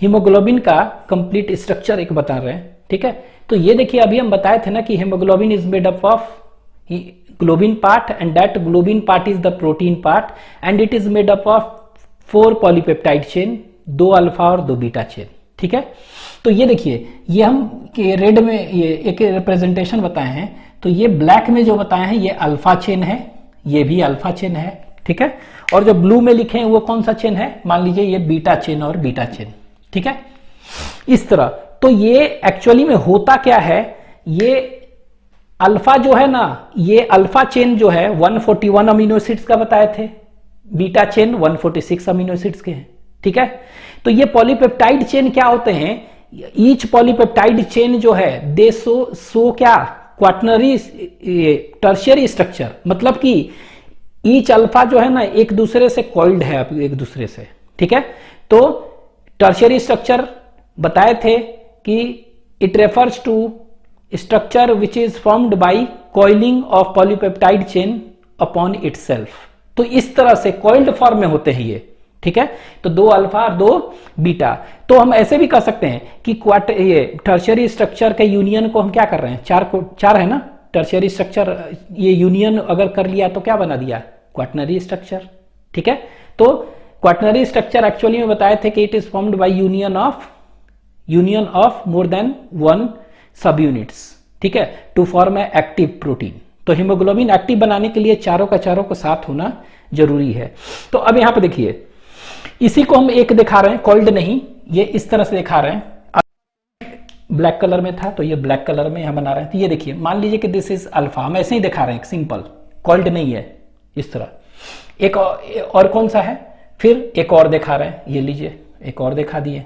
Haemoglobin का complete structure एक बता रहे हैं, ठीक है। तो ये देखिए अभी हम बताए थे ना कि haemoglobin is made up of globin part and that globin part is the protein part and it is made up of 4 polypeptide chain, 2 alpha और 2 बीटा चेन, ठीक है। तो ये देखिए ये हम रेड में ये एक रिप्रेजेंटेशन बताए हैं, तो ये ब्लैक में जो बताए हैं ये अल्फा चेन है, ये भी अल्फा चेन है, ठीक है। और जो ब्लू में लिखे हैं वो कौन सा चेन है, मान लीजिए ये बीटा चेन और बीटा चेन, ठीक है, इस तरह। तो ये एक्चुअली में होता क्या है, ये अल्फा जो है ना, ये अल्फा चेन जो है 141 अमीनो एसिड्स का बताए थे, बीटा चेन 146 अमीनो एसिड्स के हैं, ठीक है। तो ये पॉलीपेप्टाइड चेन क्या होते हैं, ईच पॉलीपेप्टाइड चेन जो है दे सो क्या क्वाटनरी टर्शियरी स्ट्रक्चर, मतलब कि ईच अल्फा जो है ना एक दूसरे से कॉइल्ड है एक दूसरे से, ठीक है। तो टर्शियरी स्ट्रक्चर बताए थे कि it refers to structure which is formed by coiling of polypeptide chain upon itself. तो इस तरह से कॉइल्ड फॉर्म में होते हैं ये, ठीक है। तो 2 अल्फा और 2 बीटा। तो हम ऐसे भी कर सकते हैं कि ये टर्शियरी स्ट्रक्चर के यूनियन को हम क्या कर रहे हैं, 4 है ना टर्शियरी स्ट्रक्चर, ये यूनियन अगर कर लिया तो क्या बना दिया, क्वाटनरी स्ट्रक्चर, ठीक है। तो क्वाटनरी स्ट्रक्चर एक्चुअली में बताए थे कि it is formed by union of more than 1 sub units, ठीक है, to form a active protein. तो हीमोग्लोबिन एक्टिव बनाने के लिए चारों का साथ होना जरूरी है। तो अब यहां पे देखिए इसी को हम एक दिखा रहे हैं, कॉइल्ड नहीं, ये इस तरह से दिखा रहे हैं। ब्लैक कलर में था तो ये ब्लैक कलर में हम बना रहे हैं। तो ये देखिए मान लीजिए कि दिस इज अल्फा, हम ऐसे ही दिखा रहे हैं, सिंपल, कॉइल्ड नहीं है, इस तरह। एक और कौन सा है, फिर एक और दिखा रहे हैं, ये लीजिए एक और दिखा दिए,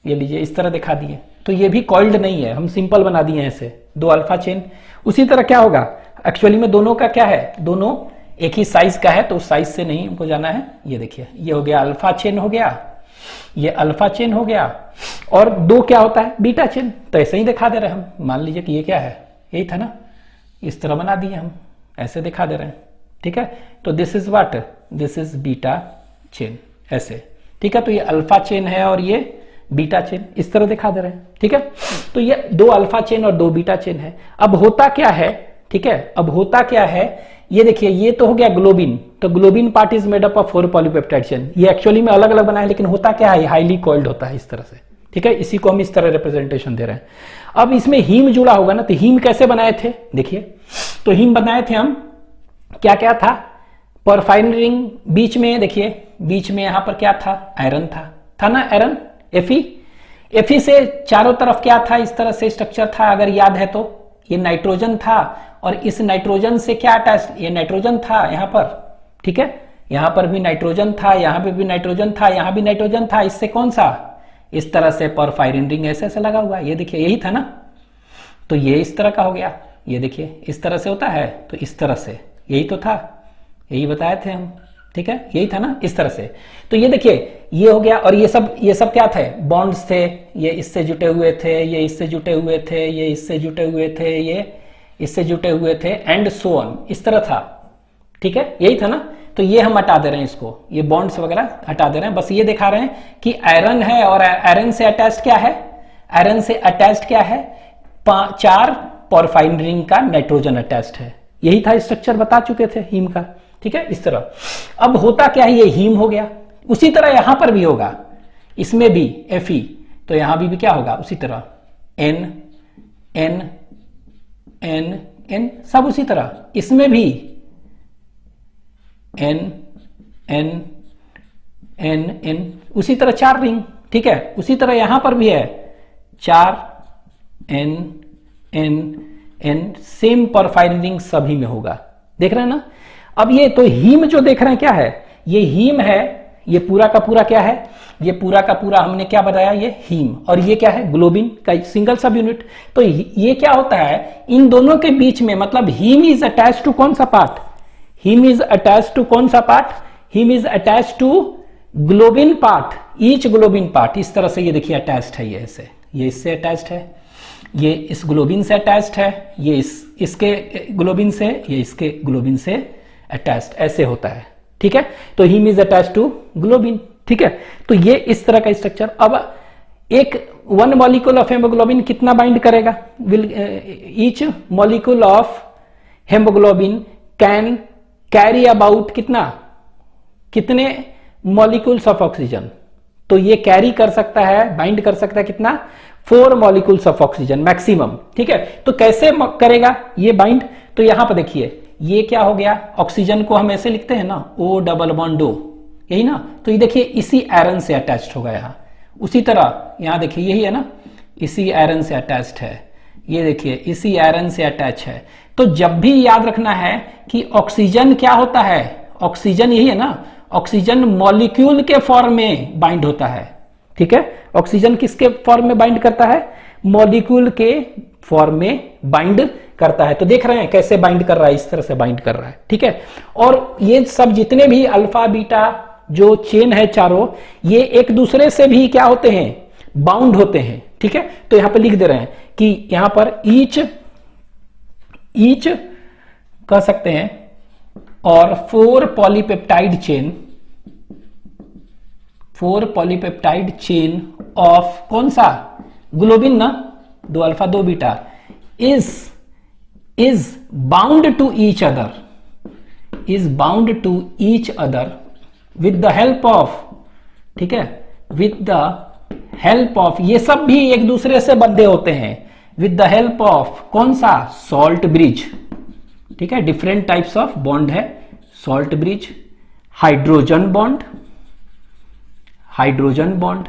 ये लीजिए इस तरह दिखा दिए। तो ये भी कॉइल्ड नहीं है, हम सिंपल बना दिए ऐसे, 2 अल्फा चेन। उसी तरह क्या होगा, एक्चुअली में दोनों का क्या है, दोनों एक ही साइज का है, तो उस साइज से नहीं हमको जाना है। ये देखिए ये हो गया अल्फा चेन हो गया, ये अल्फा चेन हो गया, और 2 क्या होता है, बीटा चेन। तो ऐसे ही दिखा दे रहे हैं हम, मान लीजिए कि ये क्या है, यही था ना, इस तरह बना दिए हम, ऐसे दिखा दे रहे हैं, ठीक है। तो this is what, this is beta chain, ऐसे, ठीक है। तो ये अल्फा चेन है और ये बीटा चेन, इस तरह दिखा दे रहे हैं, ठीक है। तो ये 2 अल्फा चेन और 2 बीटा चेन है। अब होता क्या है, ठीक है, अब होता क्या है, ये देखिए ये तो हो गया ग्लोबिन, तो globin part is made up of 4 polypeptide chain. ये एक्चुअली में अलग अलग बनाए, लेकिन होता क्या है, हाईली कॉइल्ड होता है इस तरह से, ठीक है। इसी को हम इस तरह रिप्रेजेंटेशन दे रहे हैं। अब इसमें हीम जुड़ा होगा ना, तो हीम कैसे बनाए थे, देखिए। तो हीम बनाए थे हम, क्या क्या था, परफाइन रिंग बीच में, देखिए बीच में यहां पर क्या था, आयरन था ना, आयरन, एफी से चारों तरफ क्या था, इस तरह से स्ट्रक्चर था, अगर याद है तो। ये नाइट्रोजन था, और इस नाइट्रोजन से क्या अटैच, ये नाइट्रोजन था यहां पर, ठीक है, यहां पर भी नाइट्रोजन था, यहां पे भी नाइट्रोजन था, यहां भी नाइट्रोजन था। इससे कौन सा, इस तरह से परफायरिन रिंग ऐसे ऐसे लगा हुआ, ये देखिए यही था ना। तो ये इस तरह का हो गया, ये देखिए इस तरह से होता है, तो इस तरह से, यही तो था, यही बताए थे हम, ठीक है, यही था ना, इस तरह से। तो ये देखिए ये हो गया, और ये सब क्या थे, बॉन्ड्स थे, ये इससे जुटे हुए थे, ये इससे जुटे हुए थे, ये इससे जुटे हुए थे, ये इससे जुटे हुए थे, एंड सो ऑन, इस तरह था, ठीक है, यही था ना। तो ये हम हटा दे रहे हैं इसको, ये बॉन्ड्स वगैरह हटा दे रहे हैं, बस ये दिखा रहे हैं कि आयरन है, और आयरन से अटैच्ड क्या है, आयरन से अटैच्ड क्या है, 4 पोरफाइन रिंग का नाइट्रोजन अटैच्ड है। यही था स्ट्रक्चर, बता चुके थे हीम का, ठीक है, इस तरह। अब होता क्या है, ये हीम हो गया, उसी तरह यहां पर भी होगा, इसमें भी Fe, तो यहां भी क्या होगा, उसी तरह N N N N, सब उसी तरह, इसमें भी N N N N, उसी तरह 4 रिंग, ठीक है। उसी तरह यहां पर भी है 4 N N N, सेम परफाइन रिंग सभी में होगा, देख रहे हैं ना। अब ये तो हीम जो देख रहे हैं क्या है, ये हीम है, ये पूरा का पूरा क्या है, ये पूरा का पूरा हमने क्या बताया, ये हीम, और ये क्या है, ग्लोबिन का सिंगल सब यूनिट। तो ये क्या होता है, इन दोनों के बीच में, मतलब हीम इज अटैच टू कौन सा part, haem is attach to कौन सा part, haem is attach to globin part, each globin part, इस तरह से ये देखिए अटैच्ड है, ये ऐसे, ये इससे अटैच्ड है, ये इस ग्लोबिन से अटैच्ड है, ये इसके ग्लोबिन से, ये इसके ग्लोबिन से अटैच्ड, ऐसे होता है, ठीक है। तो haem is attached to globin, ठीक है, तो ये इस तरह का स्ट्रक्चर। अब एक 1 मॉलिक्यूल ऑफ हेमोग्लोबिन कितना बाइंड करेगा? Will each molecule of haemoglobin can carry about कितने मॉलिक्यूल्स ऑफ ऑक्सीजन? तो ये कैरी कर सकता है, बाइंड कर सकता है कितना? 4 मॉलिक्यूल्स ऑफ ऑक्सीजन मैक्सिमम। ठीक है, तो कैसे करेगा ये बाइंड? तो यहां पर देखिए ये क्या हो गया, ऑक्सीजन को हम ऐसे लिखते हैं ना, O डबल बॉन्ड O, यही ना। तो ये देखिए इसी आयरन से अटैच्ड होगा यहां, उसी तरह यहां देखिए यही है ना, इसी आयरन से अटैच्ड है, ये देखिए इसी आयरन से अटैच है। तो जब भी याद रखना है कि ऑक्सीजन क्या होता है, ऑक्सीजन यही है ना, ऑक्सीजन मॉलिक्यूल के फॉर्म में बाइंड होता है। ठीक है, ऑक्सीजन किसके फॉर्म में बाइंड करता है? मॉलिक्यूल के फॉर्म में बाइंड करता है। तो देख रहे हैं कैसे बाइंड कर रहा है, इस तरह से बाइंड कर रहा है। ठीक है, और ये सब जितने भी अल्फा बीटा जो चेन है चारों, ये एक दूसरे से भी क्या होते हैं? बाउंड होते हैं। ठीक है, तो यहां पर लिख दे रहे हैं कि यहां पर ईच कह सकते हैं, और 4 पॉलीपेप्टाइड चेन ऑफ कौन सा? ग्लोबिन ना, 2 alpha 2 beta is bound to each other with the help of, ठीक है, with the help of, ये सब भी एक दूसरे से बंधे होते हैं with the help of कौन सा? Salt bridge. ठीक है, डिफरेंट टाइप्स ऑफ बॉन्ड है, salt bridge, hydrogen bond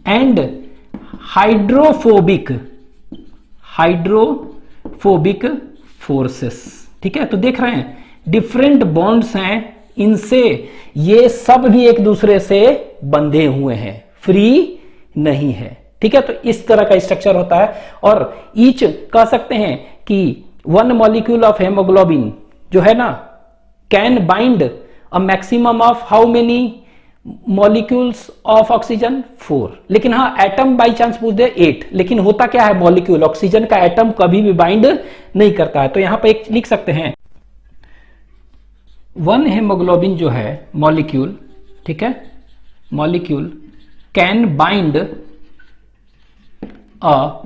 and hydrophobic forces. ठीक है, तो देख रहे हैं डिफरेंट बॉन्ड्स हैं, इनसे ये सब भी एक दूसरे से बंधे हुए हैं, फ्री नहीं है। ठीक है, तो इस तरह का स्ट्रक्चर होता है। और ईच कह सकते हैं कि 1 मॉलिक्यूल ऑफ हेमोग्लोबिन जो है ना, can bind a maximum of how many molecules of oxygen? 4। लेकिन हाँ, एटम बाई चांस पूछ दे 8, लेकिन होता क्या है? मॉलिक्यूल, ऑक्सीजन का एटम कभी भी बाइंड नहीं करता है। तो यहां पर एक लिख सकते हैं 1 हेमोग्लोबिन जो है मॉलिक्यूल, ठीक है, molecule can bind a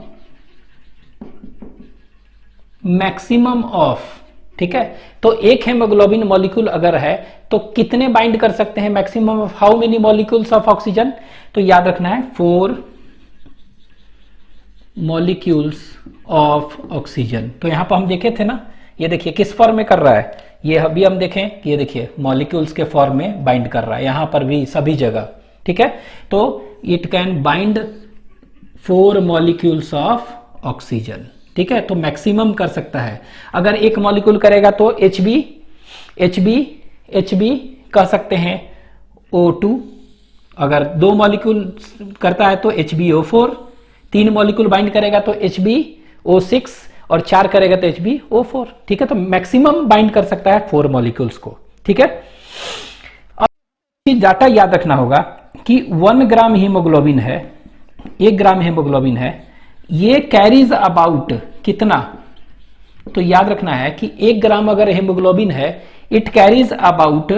maximum of, ठीक है, तो एक हेमोग्लोबिन मॉलिक्यूल अगर है तो कितने बाइंड कर सकते हैं? Maximum of how many molecules of oxygen? तो याद रखना है 4 मॉलिक्यूल्स ऑफ ऑक्सीजन। तो यहां पर हम देखे थे ना, ये देखिए किस फॉर्म में कर रहा है, ये अभी हम देखें, ये देखिए मॉलिक्यूल्स के फॉर्म में बाइंड कर रहा है, यहां पर भी सभी जगह। ठीक है, तो it can bind 4 molecules of oxygen. ठीक है, तो मैक्सिमम कर सकता है। अगर एक मॉलिक्यूल करेगा तो HB कह सकते हैं O2, अगर 2 मॉलिक्यूल करता है तो HbO4, 3 मॉलिक्यूल बाइंड करेगा तो HbO6 और 4 करेगा तो HbO4। ठीक है, तो मैक्सिमम बाइंड कर सकता है 4 मॉलिक्यूल्स को। ठीक है, अब डाटा याद रखना होगा कि 1 ग्राम हीमोग्लोबिन है, 1 ग्राम हीमोग्लोबिन है, ये कैरीज अबाउट कितना? तो याद रखना है कि 1 ग्राम अगर हेमोग्लोबिन है, इट कैरीज अबाउट,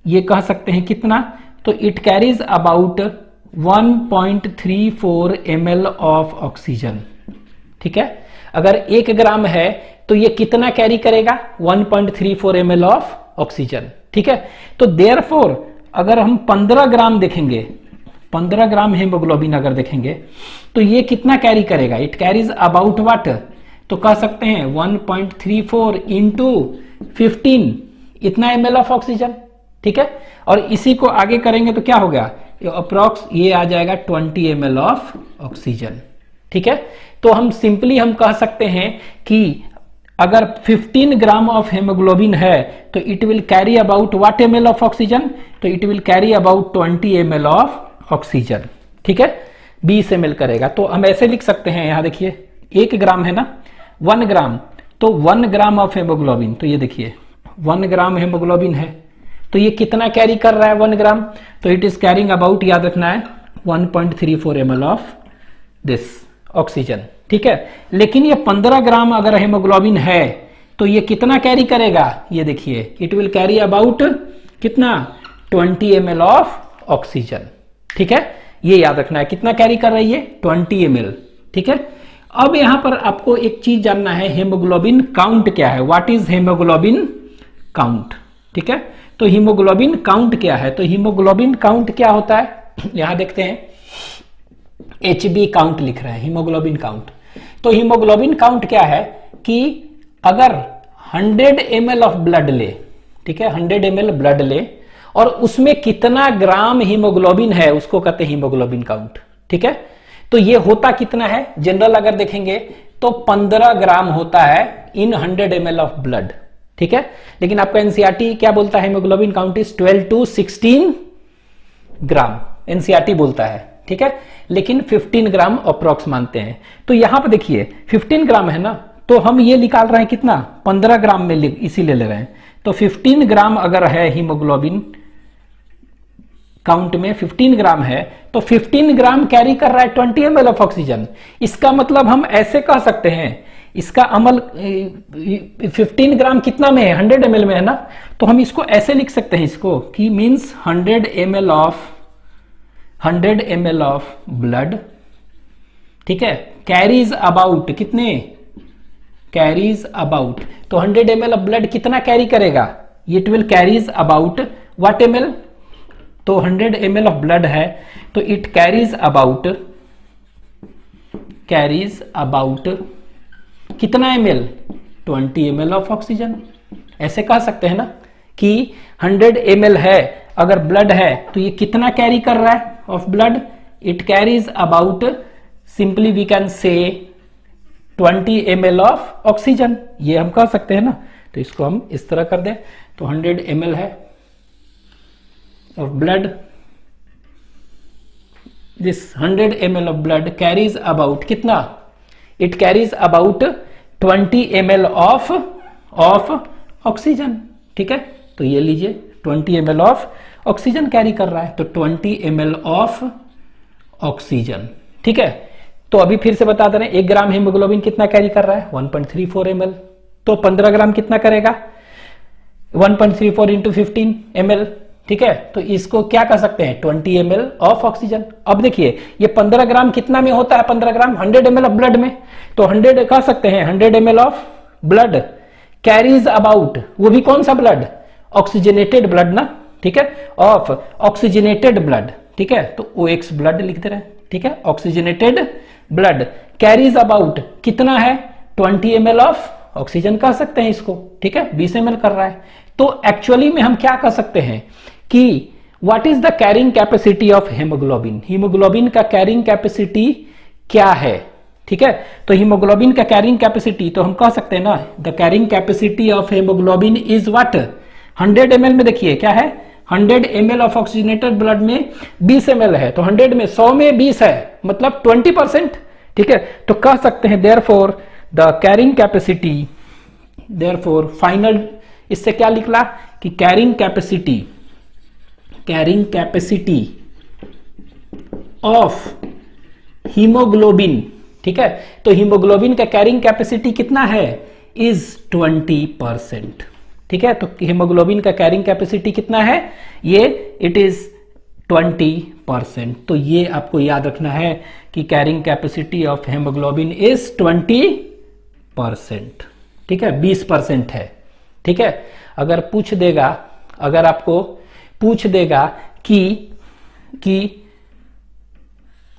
ये कह सकते हैं कितना? तो it carries about 1.34 ml of oxygen. ठीक है, अगर 1 ग्राम है तो ये कितना कैरी करेगा? 1.34 ml ऑफ ऑक्सीजन। ठीक है, तो देयरफॉर अगर हम 15 ग्राम देखेंगे, 15 ग्राम हेमोग्लोबिन अगर देखेंगे तो ये कितना कैरी करेगा? It carries about what? तो कह सकते हैं 1.34 इंटू 15, इतना ml ऑफ ऑक्सीजन। ठीक है, और इसी को आगे करेंगे तो क्या हो गया? अप्रॉक्स ये आ जाएगा 20 ml ऑफ ऑक्सीजन। ठीक है, तो हम सिंपली हम कह सकते हैं कि अगर 15 ग्राम ऑफ हेमोग्लोबिन है तो it will carry about what ml of oxygen? तो it will carry about 20 ml of oxygen. ठीक है, 20 ml करेगा। तो हम ऐसे लिख सकते हैं, यहां देखिए 1 ग्राम है ना, 1 ग्राम, तो 1 ग्राम ऑफ हेमोग्लोबिन, तो ये देखिए 1 ग्राम हेमोग्लोबिन है, तो ये कितना कैरी कर रहा है 1 ग्राम? तो इट इज कैरिंग अबाउट, याद रखना है 1.34 ml ऑफ दिस ऑक्सीजन। ठीक है, लेकिन ये 15 ग्राम अगर हेमोग्लोबिन है तो ये कितना कैरी करेगा? ये देखिए इट विल कैरी अबाउट कितना? 20 ml ऑफ ऑक्सीजन। ठीक है, ये याद रखना है। कितना कैरी कर रही है? 20 ml। ठीक है, अब यहां पर आपको एक चीज जानना है, हेमोग्लोबिन काउंट क्या है? What is haemoglobin count? ठीक है, तो हीमोग्लोबिन काउंट क्या है? तो हीमोग्लोबिन काउंट क्या होता है, यहां देखते हैं, HB काउंट लिख रहे हैं, हीमोग्लोबिन काउंट। तो हीमोग्लोबिन काउंट क्या है कि अगर 100 ml ऑफ ब्लड ले, ठीक है, 100 ml ब्लड ले और उसमें कितना ग्राम हीमोग्लोबिन है, उसको कहते हैं हीमोग्लोबिन काउंट। ठीक है, तो ये होता कितना है? जनरल अगर देखेंगे तो 15 ग्राम होता है इन 100 ml ऑफ ब्लड। ठीक है, लेकिन आपका एनसीईआरटी क्या बोलता है? Haemoglobin count is 12 to 16 gram, NCERT बोलता है। ठीक है, लेकिन 15 ग्राम अप्रोक्स मानते हैं। तो यहां पर देखिए 15 ग्राम है ना, तो हम ये निकाल रहे हैं कितना? 15 ग्राम में इसीलिए ले रहे हैं। तो 15 ग्राम अगर है हीमोग्लोबिन काउंट में 15 ग्राम है, तो 15 ग्राम कैरी कर रहा है 20 ml ऑफ ऑक्सीजन। इसका मतलब हम ऐसे कह सकते हैं, इसका अमल 15 ग्राम कितना में है? 100 ml में है ना, तो हम इसको ऐसे लिख सकते हैं इसको कि मींस 100 ml ऑफ ब्लड, ठीक है, कैरीज अबाउट कितने? कैरीज अबाउट, तो 100 ml ऑफ ब्लड कितना कैरी करेगा? It will carries about what ml? तो 100 ml ऑफ ब्लड है तो इट कैरीज अबाउट कितना ml? 20 ml of oxygen. ऐसे कह सकते हैं ना कि 100 ml है अगर ब्लड है तो ये कितना कैरी कर रहा है of blood? It carries about, simply we can say 20 ml of oxygen, ये हम कह सकते हैं ना। तो इसको हम इस तरह कर दें, तो 100 ml है of blood, this 100 ml of blood carries about कितना? It carries about 20 ml of oxygen. ठीक है, तो ये लीजिए 20 ml ऑफ ऑक्सीजन कैरी कर रहा है, तो 20 ml ऑफ ऑक्सीजन। ठीक है, तो अभी फिर से बता दे रहे हैं, 1 ग्राम हीमोग्लोबिन कितना कैरी कर रहा है? 1.34 ml। तो 15 ग्राम कितना करेगा? 1.34 इंटू 15 ml। ठीक है, तो इसको क्या कर सकते हैं? 20 ml ऑफ ऑक्सीजन। अब देखिए ये 15 ग्राम कितना में होता है? 15 ग्राम 100 ml ऑफ ब्लड में, तो 100 कह सकते हैं 100 ml of blood carries about, वो भी कौन सा ब्लड? ऑक्सीजनेटेड ब्लड ना। ठीक है, ऑफ ऑक्सीजनेटेड ब्लड। ठीक है, तो OX ब्लड लिख दे रहे हैं। ठीक है, ऑक्सीजनेटेड ब्लड कैरीज अबाउट कितना है? 20 ml ऑफ ऑक्सीजन कह सकते हैं इसको। ठीक है, 20 ml कर रहा है। तो एक्चुअली में हम क्या कह सकते हैं कि what is the carrying capacity of haemoglobin? Haemoglobin का कैरिंग कैपेसिटी क्या है? ठीक है, तो हीमोग्लोबिन का कैरिंग कैपेसिटी, तो हम कह सकते हैं ना, the carrying capacity of haemoglobin is what? 100 ml में देखिए क्या है? 100 ml ऑफ ऑक्सीजनेटेड ब्लड में 20 ml है, तो 100 में 100 में 20 है, मतलब 20%। ठीक है, तो कह सकते हैं therefore the carrying capacity, therefore final इससे क्या निकला कि कैरिंग कैपेसिटी ऑफ हीमोग्लोबिन, ठीक है, तो हीमोग्लोबिन का कैरिंग कैपेसिटी कितना है? इज 20%। ठीक है, तो हीमोग्लोबिन का कैरिंग कैपेसिटी कितना है? ये इट इज 20%। तो ये आपको याद रखना है कि carrying capacity of haemoglobin is 20%। ठीक है, 20% है। ठीक है, अगर पूछ देगा, अगर आपको पूछ देगा कि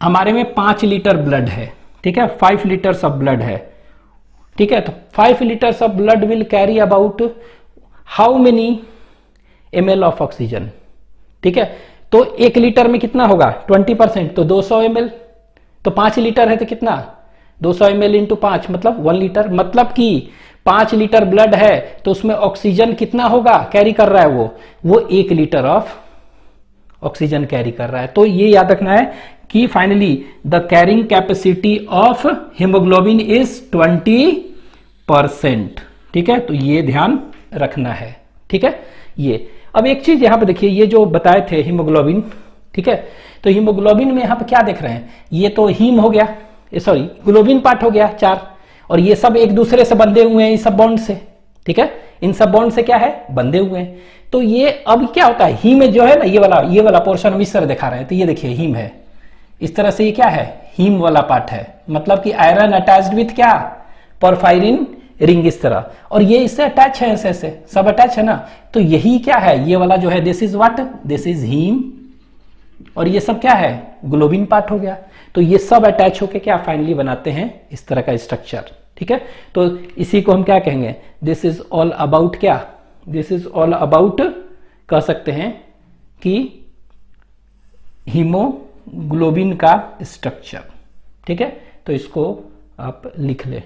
हमारे में 5 लीटर ब्लड है, ठीक है, 5 लीटर्स ऑफ ब्लड है, ठीक है, तो 5 litres of blood will carry about how many ml of oxygen? ठीक है, तो 1 लीटर में कितना होगा? 20%, तो 200 ml। तो 5 लीटर है तो कितना? 200 ml इंटू 5 मतलब 1 लीटर। मतलब कि 5 लीटर ब्लड है तो उसमें ऑक्सीजन कितना होगा कैरी कर रहा है? वो 1 लीटर ऑफ ऑक्सीजन कैरी कर रहा है। तो ये याद रखना है कि finally the carrying capacity of haemoglobin is 20%। ठीक है, तो ये ध्यान रखना है। ठीक है, ये अब एक चीज यहां पे देखिए, ये जो बताए थे हीमोग्लोबिन, ठीक है, तो हीमोग्लोबिन में यहां पे क्या देख रहे हैं? ये तो हीम हो गया, सॉरी ग्लोबिन पार्ट हो गया 4, और ये सब एक दूसरे से बंधे हुए हैं, ये सब बॉन्ड से। ठीक है, इन सब बॉन्ड से क्या है, बंधे हुए हैं। तो ये अब क्या होता है, हीम में जो है ना, ये वाला पोर्शन हम इस तरह दिखा रहे हैं, तो ये देखिए हीम है, इस तरह से ये क्या है, हीम वाला पार्ट है, मतलब कि आयरन अटैच्ड विथ क्या, पोरफायरिन रिंग इस तरह, और ये इससे अटैच है, ऐसे ऐसे सब अटैच है ना। तो यही क्या है, ये वाला जो है, this is what, this is haem, और ये सब क्या है, ग्लोबिन पार्ट हो गया। तो ये सब अटैच होके क्या फाइनली बनाते हैं इस तरह का स्ट्रक्चर, ठीक है। तो इसी को हम क्या कहेंगे, दिस इज ऑल अबाउट क्या, दिस इज ऑल अबाउट कह सकते हैं कि हीमोग्लोबिन का स्ट्रक्चर, ठीक है। तो इसको आप लिख ले।